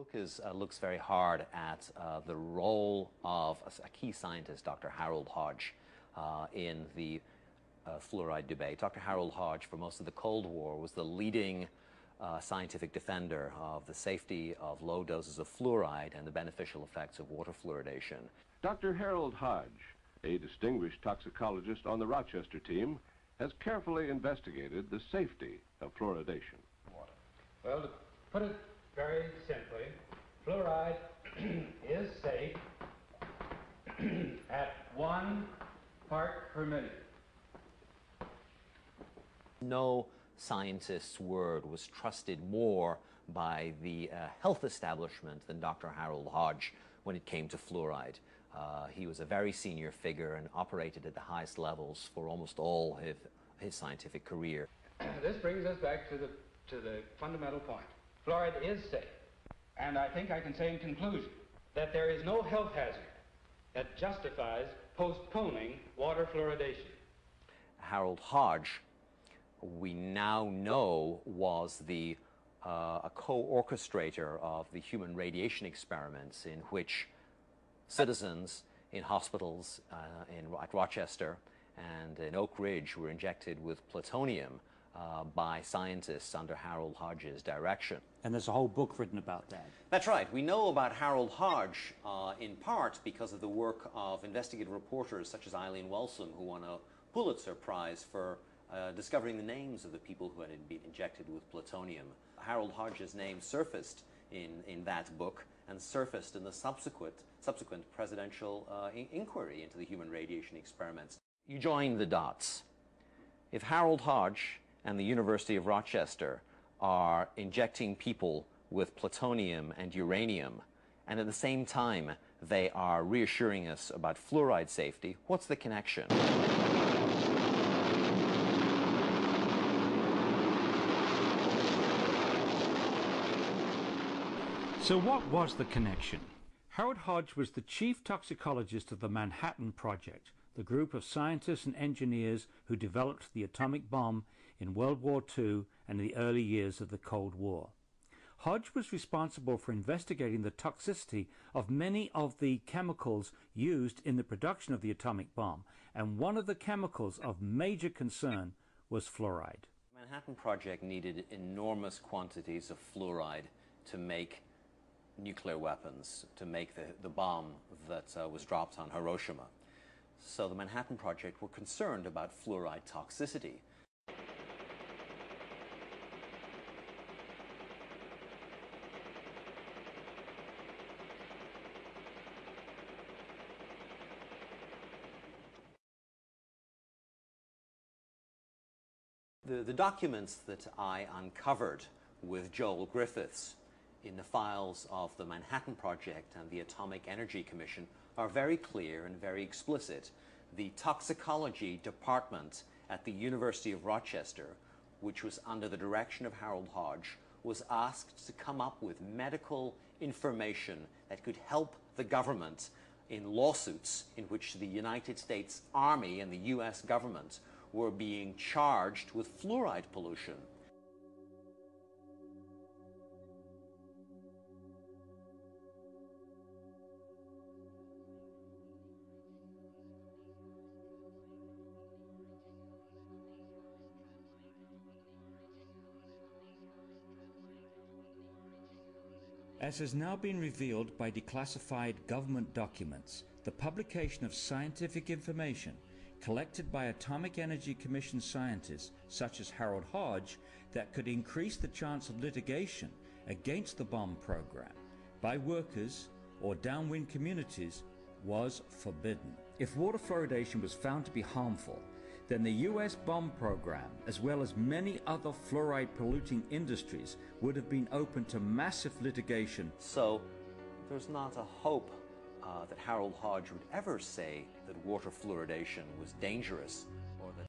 book looks very hard at the role of a key scientist, Dr. Harold Hodge, in the fluoride debate. Dr. Harold Hodge, for most of the Cold War, was the leading scientific defender of the safety of low doses of fluoride and the beneficial effects of water fluoridation. Dr. Harold Hodge, a distinguished toxicologist on the Rochester team, has carefully investigated the safety of fluoridation. Well, to put it very simply, fluoride is safe at 1 part per million. No scientist's word was trusted more by the health establishment than Dr. Harold Hodge when it came to fluoride. He was a very senior figure and operated at the highest levels for almost all his scientific career. This brings us back to the fundamental point. Fluoride is safe, and I think I can say in conclusion that there is no health hazard that justifies postponing water fluoridation. Harold Hodge, we now know, was a co-orchestrator of the human radiation experiments in which citizens in hospitals at Rochester and in Oak Ridge were injected with plutonium by scientists under Harold Hodge's direction. And there's a whole book written about that. That's right. We know about Harold Hodge in part because of the work of investigative reporters such as Eileen Walsum, who won a Pulitzer Prize for discovering the names of the people who had been injected with plutonium. Harold Hodge's name surfaced in that book and surfaced in the subsequent presidential inquiry into the human radiation experiments. You join the dots. If Harold Hodge and the University of Rochester are injecting people with plutonium and uranium, and at the same time they are reassuring us about fluoride safety, what's the connection? So what was the connection? Harold Hodge was the chief toxicologist of the Manhattan Project, the group of scientists and engineers who developed the atomic bomb in World War II and in the early years of the Cold War. Hodge was responsible for investigating the toxicity of many of the chemicals used in the production of the atomic bomb, and one of the chemicals of major concern was fluoride. The Manhattan Project needed enormous quantities of fluoride to make nuclear weapons, to make the bomb that was dropped on Hiroshima. So the Manhattan Project were concerned about fluoride toxicity. The documents that I uncovered with Joel Griffiths in the files of the Manhattan Project and the Atomic Energy Commission are very clear and very explicit. The toxicology department at the University of Rochester, which was under the direction of Harold Hodge, was asked to come up with medical information that could help the government in lawsuits in which the United States Army and the US government were being charged with fluoride pollution. As has now been revealed by declassified government documents, the publication of scientific information collected by Atomic Energy Commission scientists such as Harold Hodge that could increase the chance of litigation against the bomb program by workers or downwind communities was forbidden. If water fluoridation was found to be harmful, then the US bomb program, as well as many other fluoride polluting industries, would have been open to massive litigation. So there's not a hope that Harold Hodge would ever say that water fluoridation was dangerous